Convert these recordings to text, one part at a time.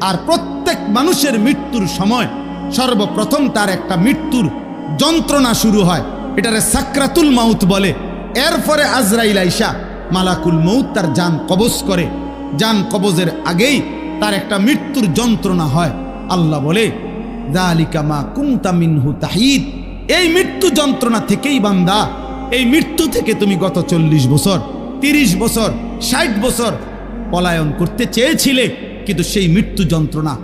আর প্রত্যেক মানুষের মৃত্যুর সময় সর্বপ্রথম তার একটা মৃত্যুর যন্ত্রণা শুরু হয়, এটারে সাকরাতুল মাউত বলে। এরপরে আজরাইল আইসা মালাকুল মউত তার জান কবজ করে। জান কবজের আগেই তার একটা মৃত্যুর যন্ত্রণা হয়। আল্লাহ বলে যালিকা মা কুনতা মিনহু তাহিদ, এই মৃত্যু যন্ত্রণা থেকেই বান্দা, এই মৃত্যু থেকে তুমি গত 40 বছর 30 বছর 60 বছর পলায়ন করতে চেয়েছিলে, কিন্তু সেই মৃত্যু যন্ত্রণা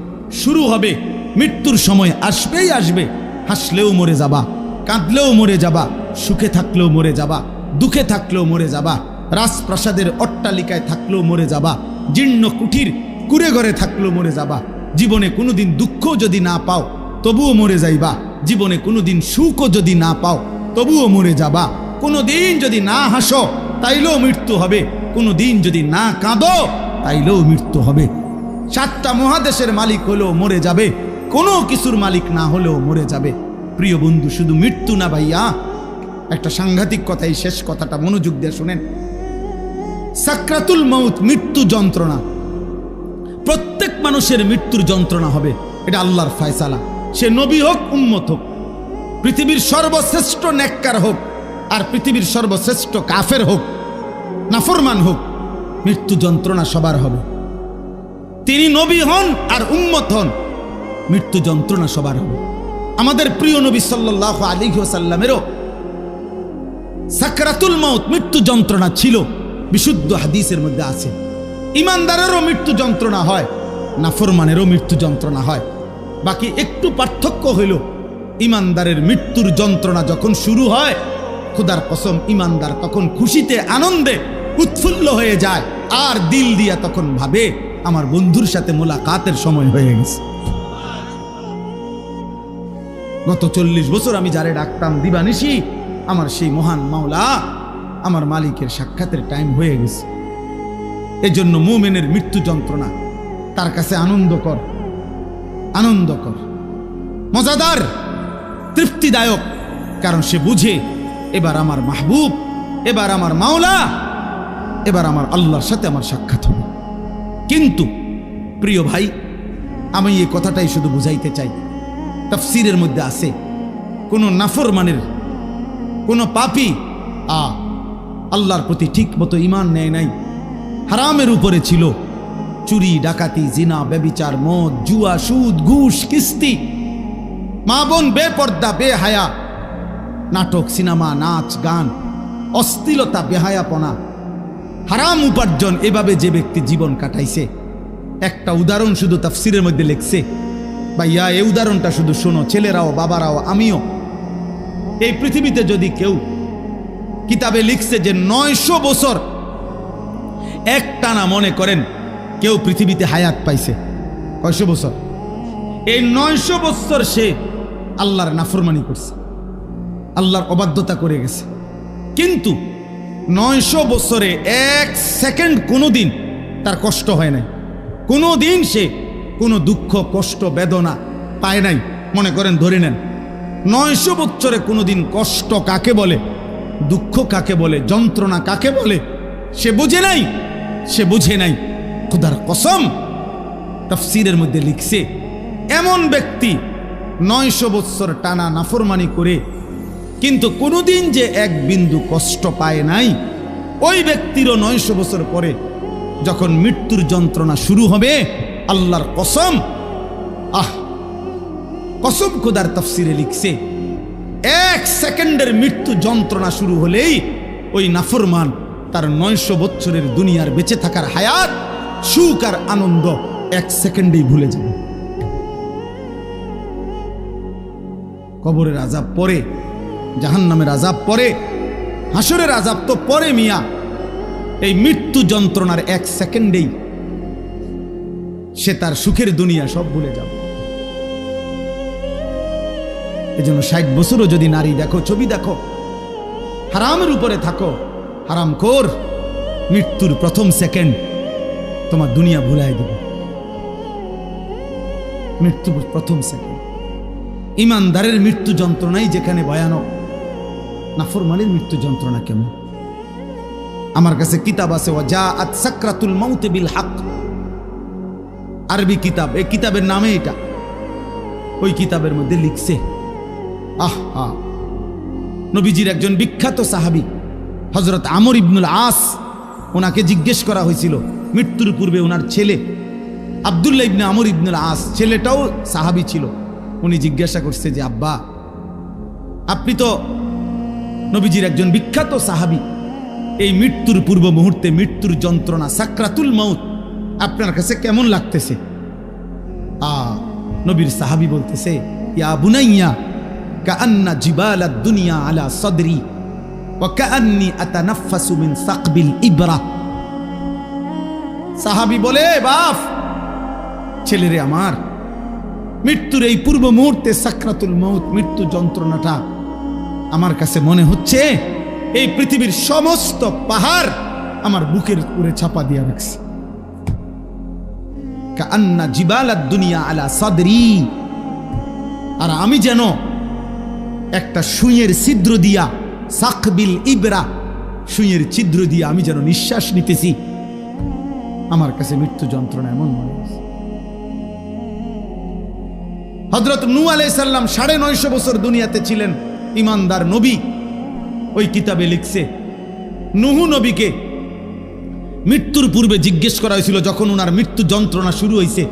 শুরু হবে। মৃত্যুর সময় আসবেই আসবে। হাসলেও মরে যাবা, কাঁদলেও মরে যাবা, সুখে থাকলেও মরে যাবা, দুঃখে থাকলেও মরে যাবা, রাজপ্রাসাদের অট্টালিকায় থাকলেও মরে যাবা, জীর্ণ কুঠির কুড়ে ঘরে থাকলেও মরে যাবা। জীবনে কোনোদিন দুঃখ যদি না পাও তবুও মরে যাইবা। জীবনে কোনোদিন সুখও যদি না পাও তবুও মরে যাবা। কোনোদিন যদি না হাসো তাইলেও মৃত্যু হবে, কোনোদিন যদি না কাঁদো তাইলেও মৃত্যু হবে। 7টা মহাদেশের মালিক হলেও মরে যাবে, কোনো কিছুর মালিক না হলেও মরে যাবে। প্রিয় বন্ধু, শুধু মৃত্যু না ভাইয়া, একটা সাংঘাতিক কথা, এই শেষ কথাটা মনোযোগ দিয়ে শুনেন। সাকরাতুল মাউত মৃত্যু যন্ত্রণা, প্রত্যেক মানুষের মৃত্যুর যন্ত্রণা হবে। এটা আল্লাহর ফয়সালা। সে নবী হোক, উম্মত হোক, পৃথিবীর সর্বশ্রেষ্ঠ নেককার হোক আর পৃথিবীর সর্বশ্রেষ্ঠ কাফের হোক, নাফরমান হোক, মৃত্যু যন্ত্রণা সবার হবে। তিনি নবী হন আর উম্মত হন, মৃত্যু যন্ত্রণা সবার হবে। আমাদের প্রিয় নবী সাল্লাল্লাহু আলাইহি ওয়াসাল্লামেরও সাকরাতুল মাউত মৃত্যু যন্ত্রণা ছিল, বিশুদ্ধ হাদিসের মধ্যে আছে। ইমানদারেরও মৃত্যু যন্ত্রণা হয়, নাফরমানেরও মৃত্যু যন্ত্রণা হয়। বাকি একটু পার্থক্য হইল, ইমানদারের মৃত্যুর যন্ত্রণা যখন শুরু হয়, খোদার কসম ইমানদার তখন খুশিতে আনন্দে উৎফুল্ল হয়ে যায়, আর দিল দিয়া তখন ভাবে আমার বন্ধুর সাথে মোলাকাতের সময় হয়ে গেছে। গত 40 বছর আমি যারে ডাকতাম দিবানিশি, আমার সেই মহান মাওলা, আমার মালিকের সাক্ষাতের টাইম হয়ে গেছে। এজন্য মুমিনের মৃত্যু যন্ত্রণা তার কাছে আনন্দকর, আনন্দকর, মজাদার, তৃপ্তিদায়ক। কারণ সে বুঝে এবার আমার মাহবুব, এবার আমার মাওলা, এবার আমার আল্লাহর সাথে আমার সাক্ষাৎ হবে। কিন্তু প্রিয় ভাই, আমি এই কথাটাই শুধু বুঝাইতে চাই। তাফসীরের মধ্যে আছে, কোন নাফরমানের, কোন পাপী আল্লাহর প্রতি ঠিক মতো ঈমান নেয় নাই, হারামের উপরে ছিল, চুরি, ডাকাতি, জিনা, ব্যভিচার, মদ, জুয়া, সুদ, ঘুষ, কিস্তি, মা বোন বেপর্দা, বেহায়া, নাটক, সিনেমা, নাচ, গান, অশ্লীলতা, বেহায়াপনা, হারাম উপার্জন, এভাবে যে ব্যক্তি জীবন কাটাইছে, একটা উদাহরণ শুধু তাফসীরের মধ্যে লিখছে। ভাইয়া, এই উদাহরণটা শুধু শোনো, ছেলেরাও, বাবারাও, আমিও। এই পৃথিবীতে যদি কেউ, কিতাবে লিখছে যে 900 বছর একটানা, মনে করেন কেউ পৃথিবীতে হায়াত পাইছে, কয়শো বছর? এই 900 বছর সে আল্লাহর নাফরমানি করছে, আল্লাহর অবাধ্যতা করে গেছে। কিন্তু 900 বছরে 1 সেকেন্ড কোনোদিন তার কষ্ট হয় নাই, কোনোদিন সে কোনো দুঃখ, কষ্ট, বেদনা পায় নাই। মনে করেন, ধরে নেন 900 বছরে কোনোদিন কষ্ট কাকে বলে, দুঃখ কাকে বলে, যন্ত্রণা কাকে বলে সে বুঝে নাই, সে বুঝে নাই। খোদার কসম, তাফসীরের মধ্যে লিখছে, এমন ব্যক্তি 900 বছর টানা নাফরমানি করে কিন্তু কোনোদিন যে এক বিন্দু কষ্ট পায় নাই, ওই ব্যক্তিরও 900 বছর পরে যখন মৃত্যুর যন্ত্রণা শুরু হবে, আল্লাহর কসম, কসম খোদার তাফসীরে লিখছে, 1 সেকেন্ডের মৃত্যু যন্ত্রণা শুরু হলেই ওই নাফরমান তার 900 বছরের দুনিয়ার বেঁচে থাকার হায়াত, সুখ আর আনন্দ 1 সেকেন্ডেই ভুলে যাবে। কবরের আযাব পরে, জাহান্নামের আযাব পরে, হাসরের আযাব তো পরে মিয়া। এই মৃত্যু যন্ত্রণার 1 সেকেন্ডেই সে তার সুখের দুনিয়া সব ভুলে যাবে। এজন্য 60 বছরও যদি নারী দেখো, ছবি দেখো, হারামের উপরে থাকো, হারামখোর, মৃত্যুর প্রথম সেকেন্ড তোমার দুনিয়া ভুলাই দেবে। মৃত্যুর প্রথম সেকেন্ড। ইমানদারের মৃত্যু যন্ত্রণাই যেখানে ভয়ানক, নাফরমানের মৃত্যু যন্ত্রণা কেমন? আমার কাছে কিতাব আছে, ওয়াজাআত সাকরাতুল মাউত বিল হক, আরবি কিতাব, এই কিতাবের নামে এটা। ওই কিতাবের মধ্যে লিখছে, আহা, নবীজির একজন বিখ্যাত সাহাবী হযরত আমর ইবনুল আস, ওনাকে জিজ্ঞেস করা হয়েছিল মৃত্যুর পূর্বে ওনার ছেলে আব্দুল্লাহ ইবনে আমর ইবনুল আস, ছেলেটাও সাহাবী ছিল। উনি জিজ্ঞাসা করছে যে আব্বা, আপনি তো নবীজির একজন বিখ্যাত সাহাবী, এই মৃত্যুর পূর্ব মুহূর্তে মৃত্যুর যন্ত্রণা সাকরাতুল মাউত আপনার কাছে কেমন লাগতেছে? নবীর সাহাবী বলতেছে, ইয়া বুনাইয়া কাআন্না জিবালাদ দুনিয়া আলা সাদরি ওয়া কাআন্নি আতানাফাসু মিন সাকবিল ইবরা। সাহাবী বলে, বাপ, ছেলেরে আমার, মৃত্যুর এই পূর্ব মুহূর্তে সাকরাতুল মাউত, মৃত্যু যন্ত্রণাটা আমার কাছে মনে হচ্ছে এই পৃথিবীর সমস্ত পাহাড় আমার বুকের উপরে চাপা দিয়া রাখছে। কাআন্না জিবালাদ দুনিয়া আলা সাদরি, আর আমি যেন একটা সুইয়ের ছিদ্র দিয়া, সাকবিল ইবরা, সুইয়ের ছিদ্র দিয়া আমি যেন নিঃশ্বাস নিতেছি। আমার কাছে মৃত্যু যন্ত্রণা এমন মনে হচ্ছে। হযরত নূহ আলাইহিস সালাম ৯৫০ বছর দুনিয়াতে ছিলেন, ইমানদার নবী। ওই কিতাবে লিখছে, নূহ নবীকে মৃত্যুর পূর্বে জিজ্ঞেস করা হয়েছিল, যখন ওনার মৃত্যু যন্ত্রণা শুরু হয়েছে,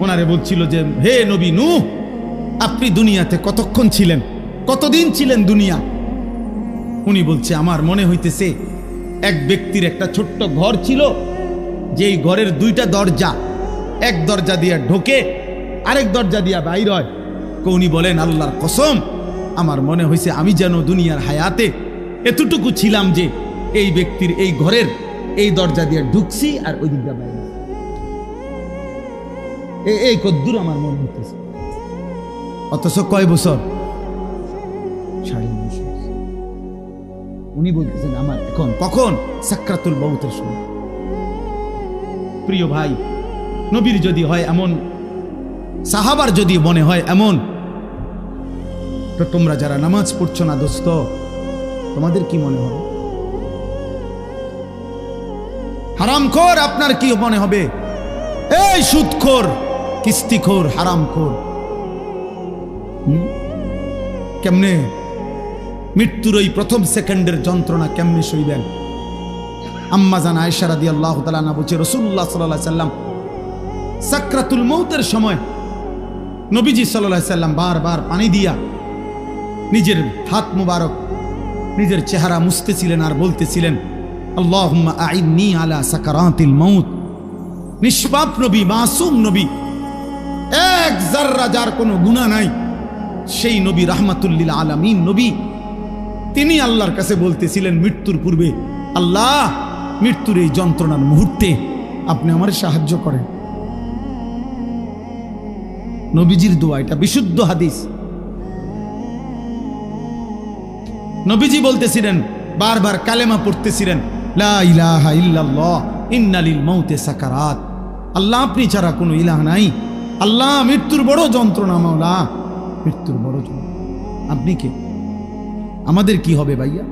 ওনারে বলছিল যে হে নবী নূহ, আপনি দুনিয়াতে কতক্ষণ ছিলেন, কতদিন ছিলেন দুনিয়া? উনি বলছে, আমার মনে হইতেছে এক ব্যক্তির একটা ছোট্ট ঘর ছিল, যেই ঘরের দুইটা দরজা, এক দরজা দিয়া ঢোকে, আরেক দরজা দিয়া বাইর হয়। উনি বলেন, আল্লাহর কসম, আমার মনে হয়েছে আমি যেন দুনিয়ার হায়াতে এতটুকু ছিলাম যে এই ব্যক্তির এই ঘরের এই দরজা দিয়ে ঢুকছি আর ওই দিকটা বাইরে, এই কদ্দুর আমার মনে হইতেছে। অথচ কয় বছর? ৯.৫ বছর। উনি বলতেছেন আমার এখন কখন? সাকরাতুল মাউতের সময়। প্রিয় ভাই, নবীর যদি হয় এমন, সাহাবার যদি মনে হয় এমন, তো তোমরা যারা নামাজ পড়ছো না দোস্ত, তোমাদের কি মনে হবে? হারামখোর আপনার কি মনে হবে? এই সুদখোর, কিস্তিখোর, হারামখোর, কেমনে মৃত্যুর ওই প্রথম সেকেন্ডের যন্ত্রণা কেমনে সইবেন? আম্মা জান আয়েশা রাদিয়াল্লাহু তাআলা আনহা বলছে, রাসূলুল্লাহ সাল্লাল্লাহু আলাইহি সাল্লাম সাকরাতুল মাউতের সময় নবীজি সাল্লাল্লাহু আলাইহি সাল্লাম বারবার পানি দিয়া নিজের হাত মুবারক, নিজের চেহারা মুছতেছিলেন আর বলতেছিলেন, আল্লাহুম্মা আইন্নি আলা সাকারাতিল মাউত। নিষ্পাপ নবী, মাসুম নবী, এক যাররা যার কোনো গুনাহ নাই, সেই নবী রাহমাতুল লিল আলামিন নবী, তিনি আল্লাহর কাছে বলতেছিলেন মৃত্যুর পূর্বে, আল্লাহ, মৃত্যুর এই যন্ত্রণার মুহূর্তে আপনি আমার সাহায্য করেন। নবীজির দোয়া, এটা বিশুদ্ধ হাদিস। নবীজি বলতেছিলেন, বারবার কালেমা পড়তেছিলেন, লা ইলাহা ইল্লাল্লাহ ইন্না লিল মাউতি সাকারাত। আল্লাহ, আপনি ছাড়া কোনো ইলাহ নাই। আল্লাহ, মৃত্যুর বড় যন্ত্রণা, মাওলা, মৃত্যুর বড় যন্ত্রণা। আপনি কে? আমাদের কি হবে ভাইয়া?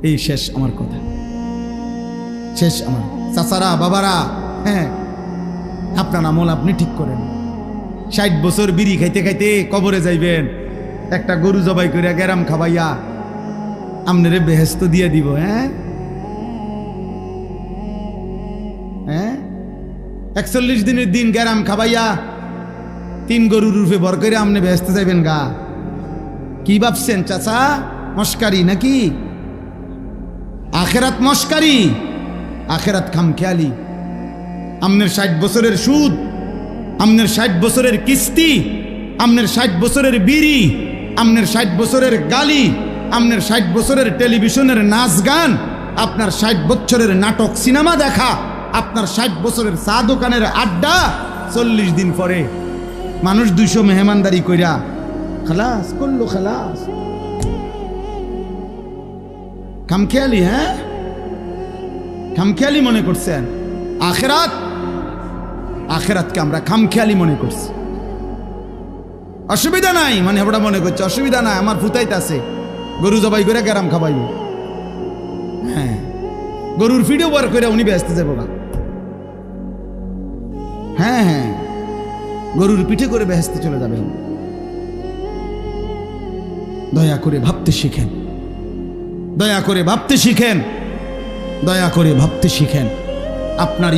এই শেষ আমার কথা, শেষ আমার। চাচারা, বাবারা, হ্যাঁ, আপনার আমল আপনি ঠিক করেন। ৬০ বছর বিড়ি খাইতে খাইতে কবরে যাইবেন, একটা গরু জবাই করিয়া গেরাম খাবাইয়া আমনেরে বেহেস্ত দিয়ে দিব। হ্যাঁ হ্যাঁ, ৪১ দিনের দিন গেরাম খাবাইয়া ৩ গরুর রূপে ভর করে আমনে বেহেস্ত যাইবেন গা। কি ভাবছেন চাচা? মস্কারি নাকি? আখেরাত মস্কারি, আখেরাত খামখেয়ালি। আমনের ৬০ বছরের সুদ, আমনের ৬০ বছরের কিস্তি, আমনের ৬০ বছরের বিড়ি, আমনের ৬০ বছরের গালি, আমনের ৬০ বছরের টেলিভিশনের নাচ গান, আপনার ৬০ বছরের নাটক সিনেমা দেখা, আপনার ৬০ বছরের চা দোকানের আড্ডা, ৪০ দিন পরে মানুষ ২০০ মেহমানদারি কইরা খালাস করলো, খালাস। খামখেয়ালি, হ্যাঁ, খামখেয়ালি মনে করছেন। আখেরাত, আখেরাতকে আমরা খামখেয়ালি মনে করছি। অসুবিধা নাই মানে ওটা মনে করছে অসুবিধা নাই, আমার ফুতাইতে আছে, গরু জবাই করে গেরাম খাবাইব। হ্যাঁ, গরুর ভিডিও বার করে উনি ব্যস্ত যাবো না। হ্যাঁ হ্যাঁ, গরুর পিঠে করে বেহেশতে চলে যাবেন। দয়া করে ভাবতে শিখেন, দয়া করে ভাবতে শিখেন, দয়া করে ভাবতে শিখেন। আপনার